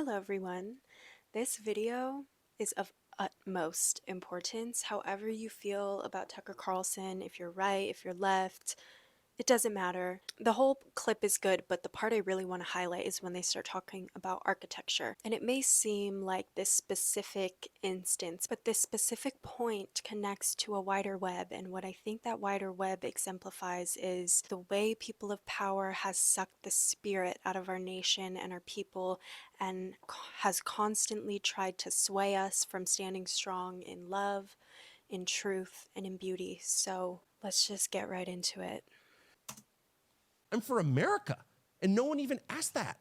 Hello everyone. This video is of utmost importance. However you feel about Tucker Carlson, if you're right, if you're left, it doesn't matter. The whole clip is good, but the part I really want to highlight is when they start talking about architecture. And it may seem like this specific instance, but this specific point connects to a wider web. And what I think that wider web exemplifies is the way people of power has sucked the spirit out of our nation and our people and has constantly tried to sway us from standing strong in love, in truth, and in beauty. So let's just get right into it. I'm for America. And no one even asked that.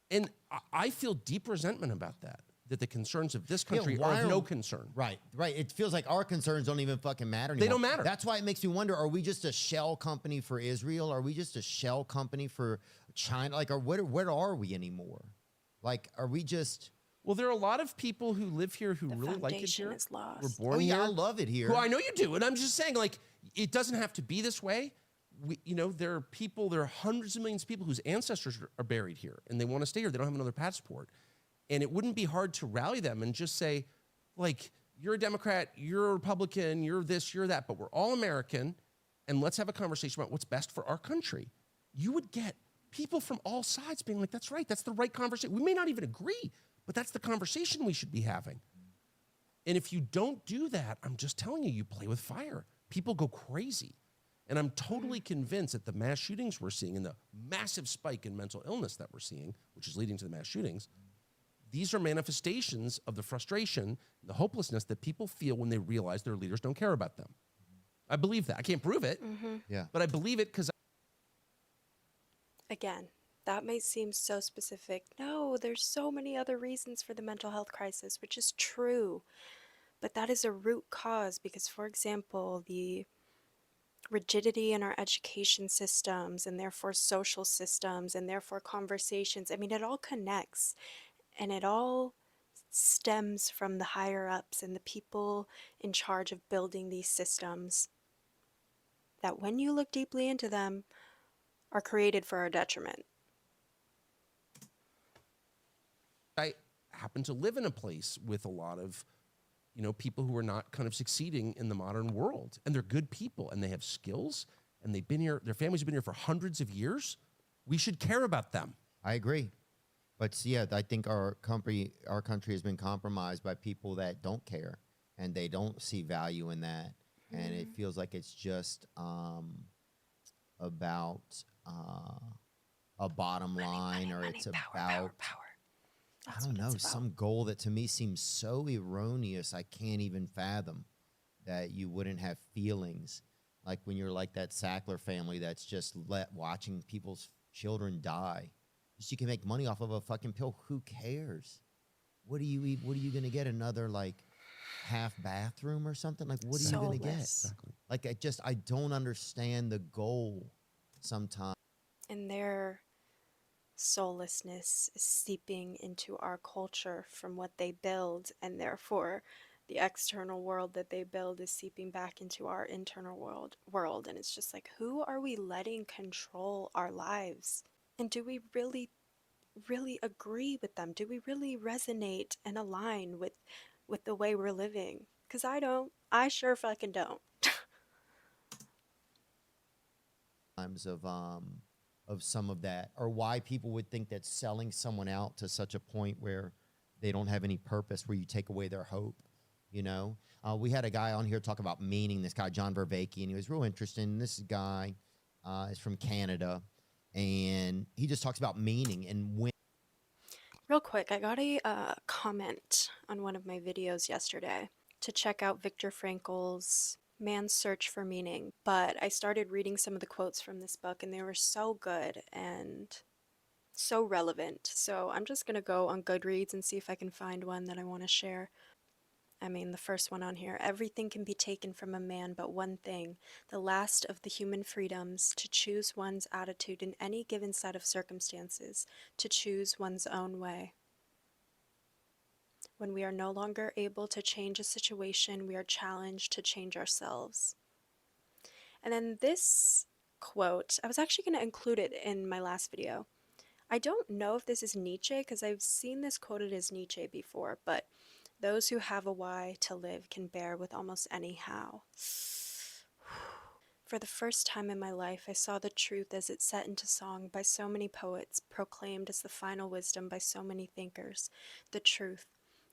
And I feel deep resentment about that the concerns of this country are of no concern. Right. It feels like our concerns don't even fucking matter anymore. They don't matter. That's why it makes me wonder, are we just a shell company for Israel? Are we just a shell company for China? Like, where are we anymore? Like, are we just... Well, there are a lot of people who live here who really like it here. Is lost. We're born here. I love it here. Well, I know you do. And I'm just saying, like, it doesn't have to be this way. There are hundreds of millions of people whose ancestors are buried here and they want to stay here. They don't have another passport. And it wouldn't be hard to rally them and just say, like, you're a Democrat, you're a Republican, you're this, you're that, but we're all American, and let's have a conversation about what's best for our country. You would get people from all sides being like, that's right, that's the right conversation. We may not even agree, but that's the conversation we should be having. And if you don't do that, I'm just telling you, you play with fire. People go crazy. And I'm totally convinced that the mass shootings we're seeing and the massive spike in mental illness that we're seeing, which is leading to the mass shootings, these are manifestations of the frustration, the hopelessness that people feel when they realize their leaders don't care about them. I believe that. I can't prove it, but I believe it because... Again, that may seem so specific. No, there's so many other reasons for the mental health crisis, which is true. But that is a root cause because, for example, the rigidity in our education systems and therefore social systems and therefore conversations, I mean, it all connects and it all stems from the higher ups and the people in charge of building these systems that, when you look deeply into them, are created for our detriment. I happen to live in a place with a lot of people who are not kind of succeeding in the modern world. And they're good people and they have skills and they've been here, their families have been here for hundreds of years. We should care about them. I agree. But yeah, I think our country has been compromised by people that don't care and they don't see value in that. And it feels like it's just about a bottom line, or it's about power. I don't know, some goal that to me seems so erroneous. I can't even fathom that you wouldn't have feelings like when you're like that Sackler family that's just watching people's children die. Just you can make money off of a fucking pill. Who cares? What do you eat? What are you gonna get? Another like half bathroom or something? Like what are you gonna get? Exactly. Like I don't understand the goal sometimes. And their soullessness is seeping into our culture from what they build, and therefore the external world that they build is seeping back into our internal world. And it's just like, who are we letting control our lives? And do we really agree with them? Do we really resonate and align with the way we're living? Because I don't. I sure fucking don't. Times of some of that, or why people would think that selling someone out to such a point where they don't have any purpose, where you take away their hope. We had a guy on here talk about meaning, this guy John Vervaeke, and he was real interesting. This guy is from Canada, and he just talks about meaning and when. Real quick, I got a comment on one of my videos yesterday to check out Viktor Frankl's Man's Search for Meaning, but I started reading some of the quotes from this book and they were so good and so relevant. So I'm just gonna go on Goodreads and see if I can find one that I want to share. I mean, the first one on here: everything can be taken from a man but one thing, the last of the human freedoms, to choose one's attitude in any given set of circumstances, to choose one's own way. When we are no longer able to change a situation, we are challenged to change ourselves. And then this quote, I was actually going to include it in my last video. I don't know if this is Nietzsche because I've seen this quoted as Nietzsche before, but those who have a why to live can bear with almost any how. For the first time in my life, I saw the truth as it set into song by so many poets, proclaimed as the final wisdom by so many thinkers. The truth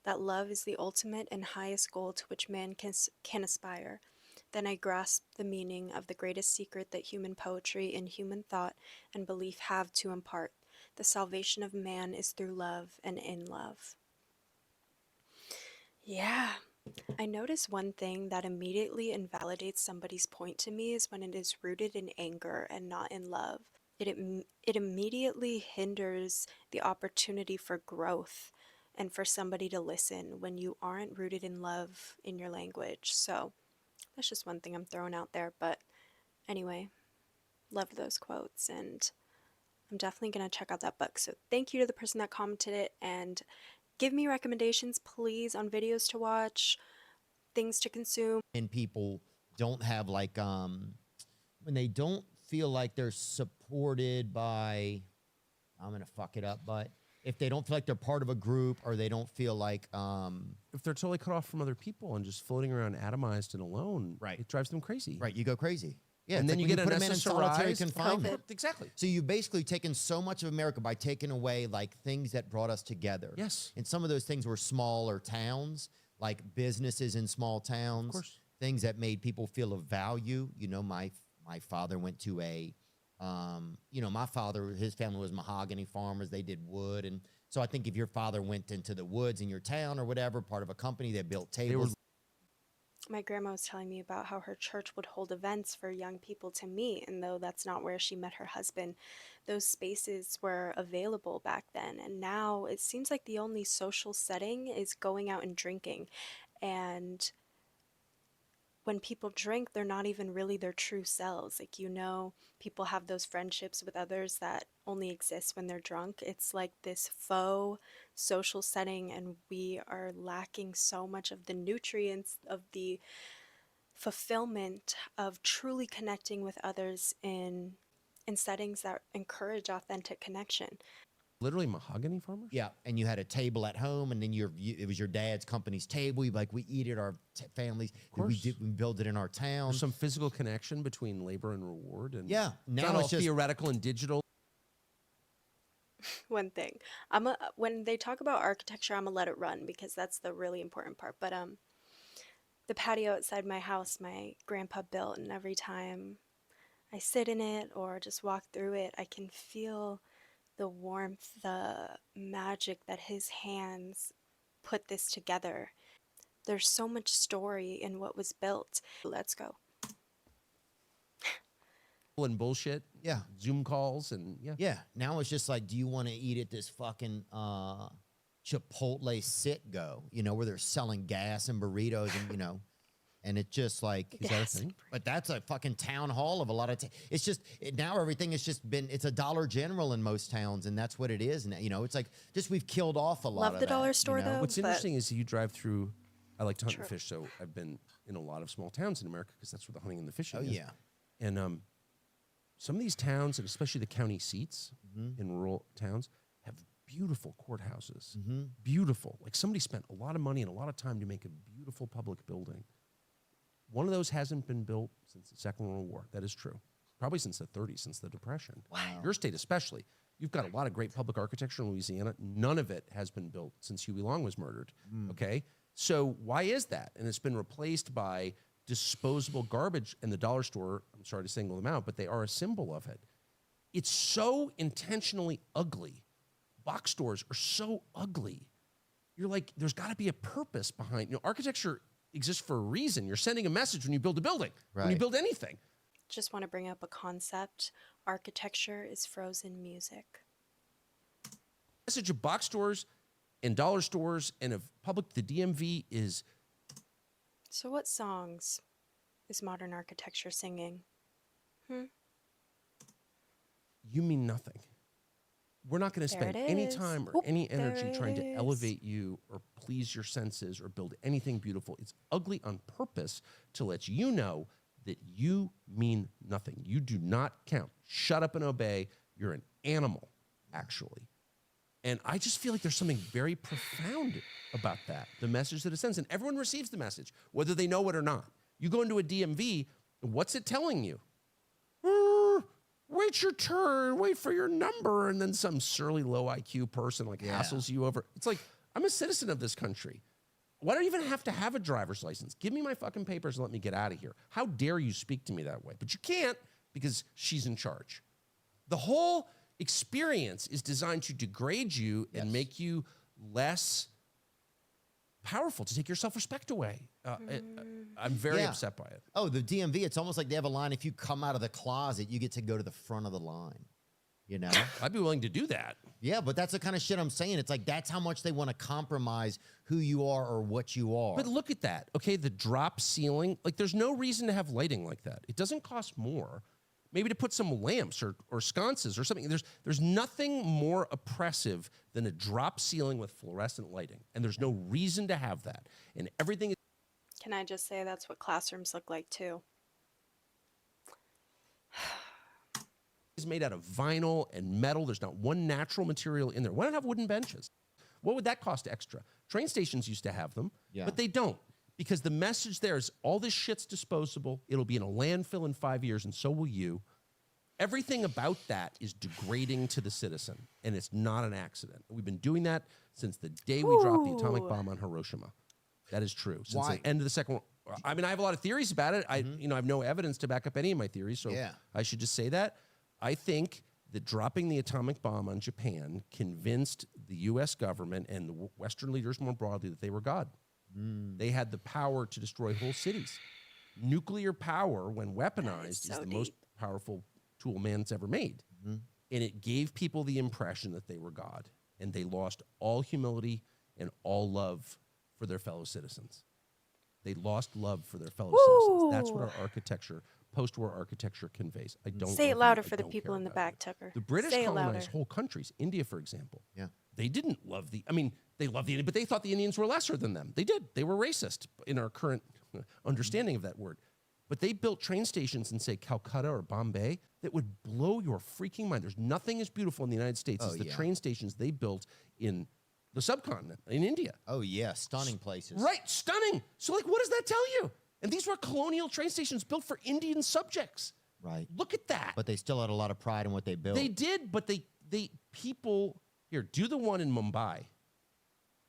that love is the ultimate and highest goal to which man can aspire. Then I grasped the meaning of the greatest secret that human poetry and human thought and belief have to impart. The salvation of man is through love and in love. Yeah, I notice one thing that immediately invalidates somebody's point to me is when it is rooted in anger and not in love. It immediately hinders the opportunity for growth and for somebody to listen when you aren't rooted in love in your language. So that's just one thing I'm throwing out there. But anyway, loved those quotes, and I'm definitely going to check out that book. So thank you to the person that commented it, and give me recommendations, please, on videos to watch, things to consume. And people don't have like when they don't feel like they're supported by, I'm gonna fuck it up, but if they don't feel like they're part of a group, or they don't feel like If they're totally cut off from other people and just floating around atomized and alone, Right. it drives them crazy. right, you go crazy. Yeah, And it's then like you when get put a man in solitary unnecessarized confinement. Exactly. So you've basically taken so much of America by taking away like things that brought us together. Yes. And some of those things were smaller towns, like businesses in small towns, Of course. things that made people feel of value. You know, my father went to a, my father, his family was mahogany farmers. They did wood. And so I think if your father went into the woods in your town or whatever, part of a company that built tables. My grandma was telling me about how her church would hold events for young people to meet, and though that's not where she met her husband, those spaces were available back then. And now it seems like the only social setting is going out and drinking. And when people drink, they're not even really their true selves. Like, people have those friendships with others that only exist when they're drunk. It's like this faux social setting, and we are lacking so much of the nutrients of the fulfillment of truly connecting with others in settings that encourage authentic connection. Literally mahogany farmers? Yeah, and you had a table at home, and then it was your dad's company's table. You'd be like, we eat at our families. Course. We build it in our town. There's some physical connection between labor and reward. And Yeah, it's now not it's all just theoretical and digital. One thing, when they talk about architecture, I'm gonna let it run because that's the really important part. But the patio outside my house, my grandpa built, and every time I sit in it or just walk through it, I can feel the warmth, the magic that his hands put this together. There's so much story in what was built. Let's go. And bullshit. Yeah. Zoom calls and yeah. Yeah, now it's just like, do you want to eat at this fucking Chipotle sit-go, where they're selling gas and burritos and, and it's just like, Is that a thing? But that's a fucking town hall of a lot of, it's just, now everything has just been, it's a Dollar General in most towns, and that's what it is. And, it's like, just we've killed off a lot Love of the that, dollar store, though. What's but interesting is you drive through, I like to hunt and True. fish, so I've been in a lot of small towns in America because that's where the hunting and the fishing Oh, is. yeah. And some of these towns, and especially the county seats in rural towns, have beautiful courthouses. Beautiful. Like somebody spent a lot of money and a lot of time to make a beautiful public building. One of those hasn't been built since the Second World War. That is true. Probably since the 30s, since the Depression. Wow. Your state especially. You've got a lot of great public architecture in Louisiana. None of it has been built since Huey Long was murdered. Okay? So why is that? And it's been replaced by disposable garbage, and the dollar store, I'm sorry to single them out, but they are a symbol of it. It's so intentionally ugly. Box stores are so ugly. You're like, there's got to be a purpose behind, architecture exists for a reason. You're sending a message when you build a building, when you Right. build anything. just want to bring up a concept. Architecture is frozen music. Message of box stores and dollar stores and of the DMV is So what songs is modern architecture singing? you mean nothing. We're not going to There spend it any is. time or Oop, any there energy it trying to is. elevate you or please your senses or build anything beautiful. It's ugly on purpose to let you know that you mean nothing. You do not count. Shut up and obey. You're an animal. actually. And I just feel like there's something very profound about that, the message that it sends. And everyone receives the message, whether they know it or not. You go into a DMV, what's it telling you? Wait your turn, wait for your number. And then some surly low IQ person like hassles you over. It's like, I'm a citizen of this country. Why do I even have to have a driver's license? Give me my fucking papers and let me get out of here. How dare you speak to me that way? But you can't because she's in charge. The whole experience is designed to degrade you and make you less powerful, to take your self-respect away. I'm very upset by it. Oh, the DMV, it's almost like they have a line, if you come out of the closet, you get to go to the front of the line. You know? I'd be willing to do that. Yeah, but that's the kind of shit I'm saying. It's like that's how much they want to compromise who you are or what you are. But look at that. Okay, the drop ceiling, like there's no reason to have lighting like that. It doesn't cost more. Maybe to put some lamps or sconces or something. There's nothing more oppressive than a drop ceiling with fluorescent lighting. And there's no reason to have that. And everything Can I just say that's what classrooms look like too? is made out of vinyl and metal. There's not one natural material in there. Why not have wooden benches? What would that cost extra? Train stations used to have them, but they don't. Because the message there is all this shit's disposable. It'll be in a landfill in 5 years, and so will you. Everything about that is degrading to the citizen, and it's not an accident. We've been doing that since the day we dropped the atomic bomb on Hiroshima. That is true. Since the end of the Second World War. I mean, I have a lot of theories about it. I have no evidence to back up any of my theories, so I should just say that. I think that dropping the atomic bomb on Japan convinced the U.S. government and the Western leaders more broadly that they were God. They had the power to destroy whole cities. Nuclear power, when weaponized, is the most powerful tool man's ever made. And it gave people the impression that they were God. And they lost all humility and all love for their fellow citizens. They lost love for their fellow citizens. That's what our architecture, post-war architecture, conveys. I don't say it louder for the people in the back, Tucker. The British colonized whole countries. India, for example. Yeah. They didn't love they loved the Indians, but they thought the Indians were lesser than them. They did. They were racist in our current understanding of that word. But they built train stations in, say, Calcutta or Bombay that would blow your freaking mind. There's nothing as beautiful in the United States as the train stations they built in the subcontinent, in India. Oh, yeah. Stunning places. Right. Stunning. So, like, what does that tell you? And these were colonial train stations built for Indian subjects. Right. Look at that. But they still had a lot of pride in what they built. They did, but people, here, do the one in Mumbai.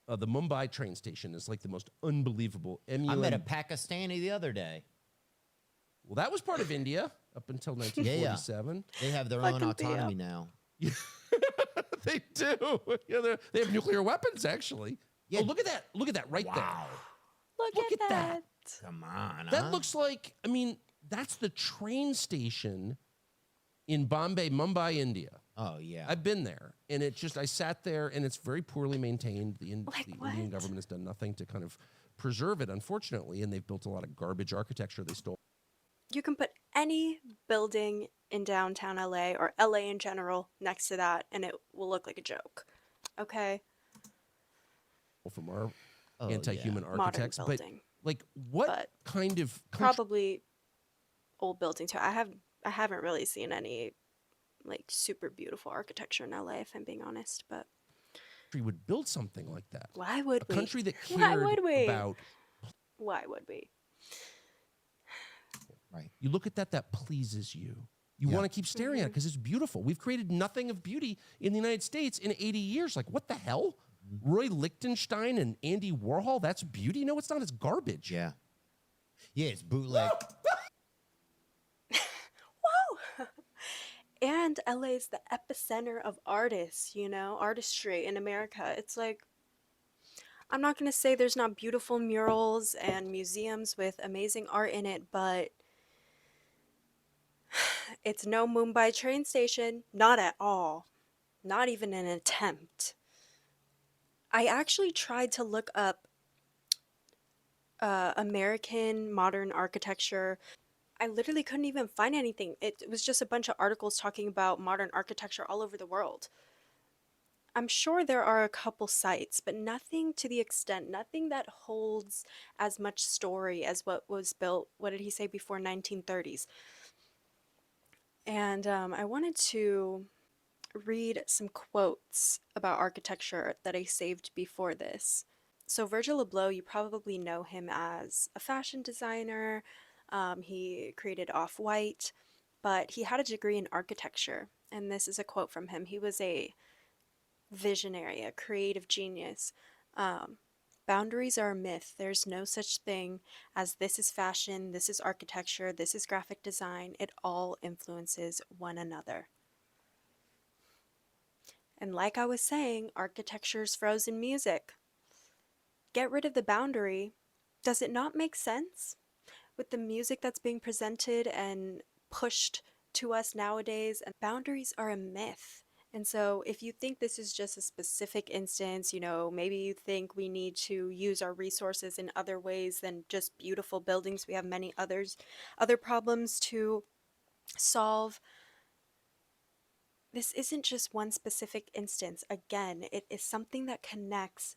The Mumbai train station is like the most unbelievable I met a Pakistani the other day. Well, that was part of India up until 1947. They have their own autonomy now. They do. Yeah, they have nuclear weapons, actually. Yeah. Oh, look at that. Look at that right there. Look at that. Come on. That looks like, that's the train station in Bombay, Mumbai, India. Oh, yeah. I've been there, and I sat there, and it's very poorly maintained. The Indian government has done nothing to kind of preserve it, unfortunately, and they've built a lot of garbage architecture they stole. You can put any building in downtown LA or LA in general next to that, and it will look like a joke. Okay? From our anti-human architects. Modern building. But, like, what kind of... Probably old building, too. I haven't really seen any like super beautiful architecture in LA, if I'm being honest, but would build something like that. Why would we? A country that cared about... Why would we? Right. You look at that pleases you. You want to keep staring at it because it's beautiful. We've created nothing of beauty in the United States in 80 years. Like, what the hell? Roy Lichtenstein and Andy Warhol, that's beauty? No, it's not. It's garbage. Yeah. Yeah, it's bootleg. Whoa! And LA is the epicenter of artists, artistry in America. It's like, I'm not going to say there's not beautiful murals and museums with amazing art in it, but it's no Mumbai train station. Not at all. Not even an attempt. I actually tried to look up American modern architecture. I literally couldn't even find anything. It was just a bunch of articles talking about modern architecture all over the world. I'm sure there are a couple sites, but nothing to the extent, nothing that holds as much story as what was built, what did he say, before 1930s. And I wanted to read some quotes about architecture that I saved before this. So Virgil Abloh, you probably know him as a fashion designer. He created Off-White, but he had a degree in architecture. And this is a quote from him. He was a visionary, a creative genius. Um, Boundaries are a myth. There's no such thing as this is fashion, this is architecture, this is graphic design. It all influences one another. And like I was saying, architecture's frozen music. Get rid of the boundary. Does it not make sense with the music that's being presented and pushed to us nowadays? And boundaries are a myth. And so, if you think this is just a specific instance, maybe you think we need to use our resources in other ways than just beautiful buildings. We have many other problems to solve. This isn't just one specific instance. Again, it is something that connects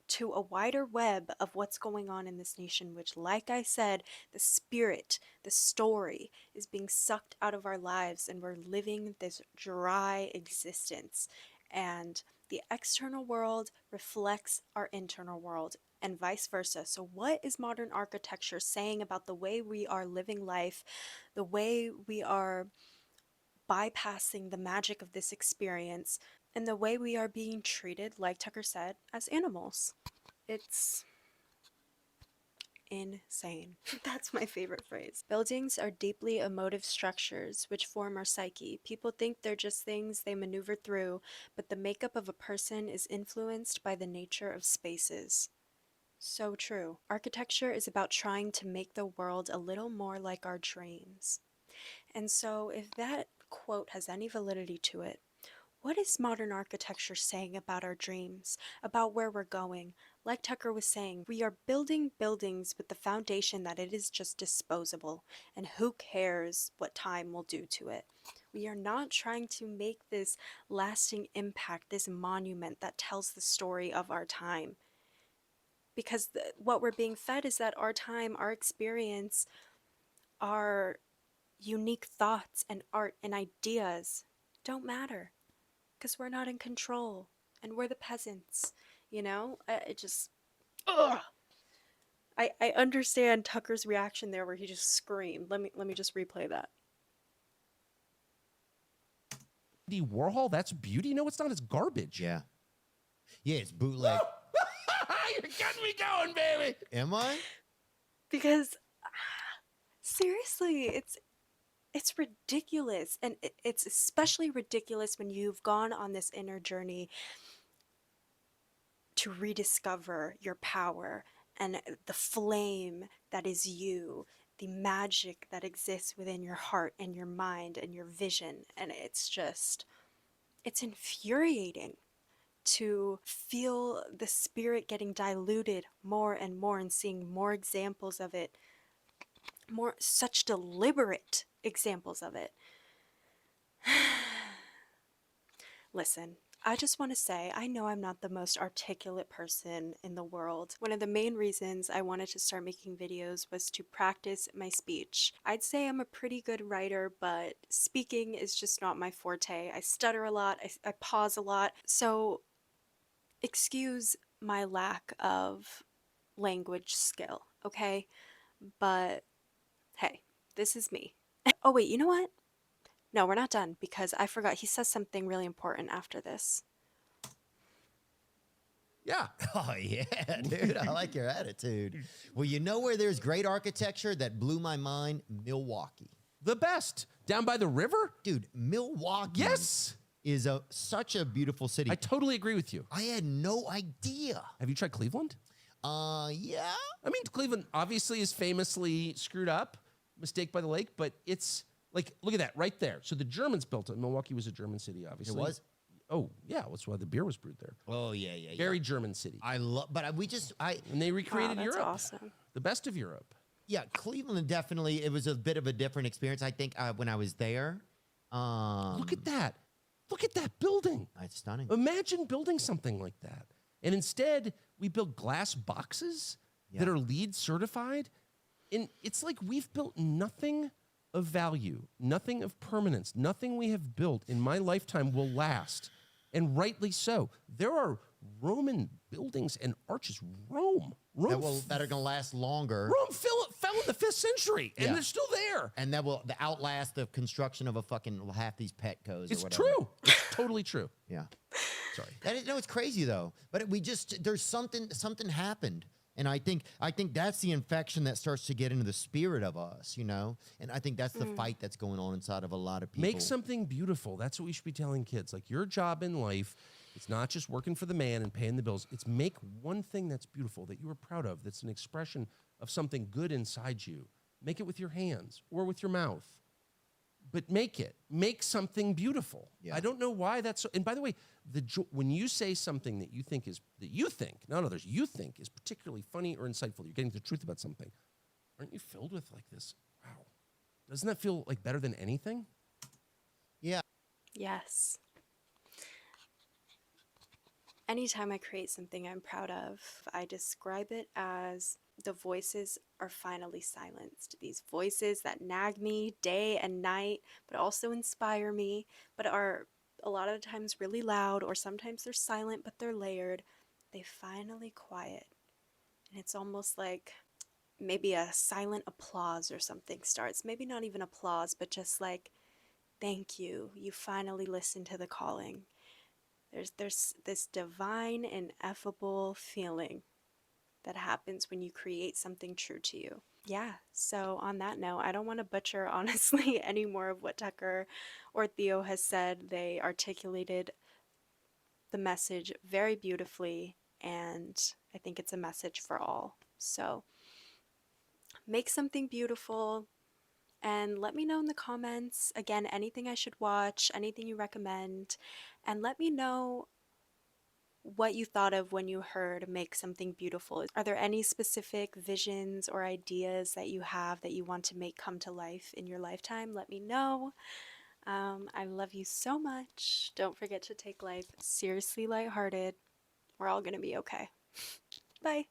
to a wider web of what's going on in this nation, which, like I said, the spirit, the story is being sucked out of our lives, and we're living this dry existence. And the external world reflects our internal world, and vice versa. So, what is modern architecture saying about the way we are living life, the way we are bypassing the magic of this experience, and the way we are being treated, like Tucker said, as animals? It's insane. That's my favorite phrase. Buildings are deeply emotive structures which form our psyche. People think they're just things they maneuver through, but the makeup of a person is influenced by the nature of spaces. So true. Architecture is about trying to make the world a little more like our dreams. And so, if that quote has any validity to it, what is modern architecture saying about our dreams, about where we're going? Like Tucker was saying, we are building buildings with the foundation that it is just disposable, and who cares what time will do to it? We are not trying to make this lasting impact, this monument that tells the story of our time. Because what we're being fed is that our time, our experience, our unique thoughts and art and ideas don't matter because we're not in control and we're the peasants, It just, ugh. I understand Tucker's reaction there where he just screamed. Let me just replay that. Andy Warhol, that's beauty? No, it's not. It's garbage. Yeah. Yeah, it's bootleg. You're getting me going, baby. Am I? Because seriously, it's ridiculous, and it's especially ridiculous when you've gone on this inner journey to rediscover your power and the flame that is you, the magic that exists within your heart and your mind and your vision. And it's infuriating to feel the spirit getting diluted more and more and seeing more examples of it, more such deliberate examples of it. Listen, I just want to say, I know I'm not the most articulate person in the world. One of the main reasons I wanted to start making videos was to practice my speech. I'd say I'm a pretty good writer, but speaking is just not my forte. I stutter a lot, I pause a lot, so excuse my lack of language skill, okay? But hey, this is me. Oh wait, you know what? No, we're not done because I forgot he says something really important after this. Yeah. Oh, yeah, dude. I like your attitude. Well, you know where there's great architecture that blew my mind? Milwaukee. The best. Down by the river? Dude, Milwaukee Yes. is such a beautiful city. I totally agree with you. I had no idea. Have you tried Cleveland? Yeah. I mean, Cleveland obviously is famously screwed up, mistake by the lake, but it's like, look at that right there. So the Germans built it. Milwaukee was a German city, obviously. It was? Oh, yeah. That's why the beer was brewed there. Oh, yeah, yeah, yeah. Very German city. I love, but And they recreated Wow, that's Europe. awesome. The best of Europe. yeah, Cleveland definitely, it was a bit of a different experience, I think, when I was there. Look at that. Look at that building. It's stunning. Imagine building something like that. And instead, we build glass boxes that are LEED certified. And it's like we've built nothing of value, nothing of permanence, nothing we have built in my lifetime will last. And rightly so. There are Roman buildings and arches. Rome that are going to last longer. Rome fell in the 5th century, and they're still there. And that will outlast the construction of a fucking half these Petcos. It's or whatever. true. It's totally true. Yeah. Sorry. No, it's crazy though. But there's something happened. And I think that's the infection that starts to get into the spirit of us, you know? And I think that's the fight that's going on inside of a lot of people. Make something beautiful. That's what we should be telling kids. Like, your job in life, it's not just working for the man and paying the bills. It's make one thing that's beautiful, that you are proud of, that's an expression of something good inside you. Make it with your hands or with your mouth. But make it. Make something beautiful. Yeah. I don't know why that's so. And by the way, when you say something that you think, not others, you think is particularly funny or insightful, you're getting the truth about something, aren't you filled with like this? Wow. Doesn't that feel like better than anything? Yeah. Yes. Anytime I create something I'm proud of, I describe it as the voices are finally silenced. These voices that nag me day and night, but also inspire me, but are a lot of the times really loud, or sometimes they're silent, but they're layered. They finally quiet. And it's almost like maybe a silent applause or something starts. Maybe not even applause, but just like, thank you. You finally listened to the calling. There's this divine, ineffable feeling that happens when you create something true to you. Yeah, so on that note, I don't want to butcher, honestly, any more of what Tucker or Theo has said. They articulated the message very beautifully, and I think it's a message for all. So make something beautiful, and let me know in the comments, again, anything I should watch, anything you recommend, and let me know what you thought of when you heard make something beautiful. Are there any specific visions or ideas that you have that you want to make come to life in your lifetime? Let me know. I love you so much. Don't forget to take life seriously lighthearted. We're all going to be okay. Bye.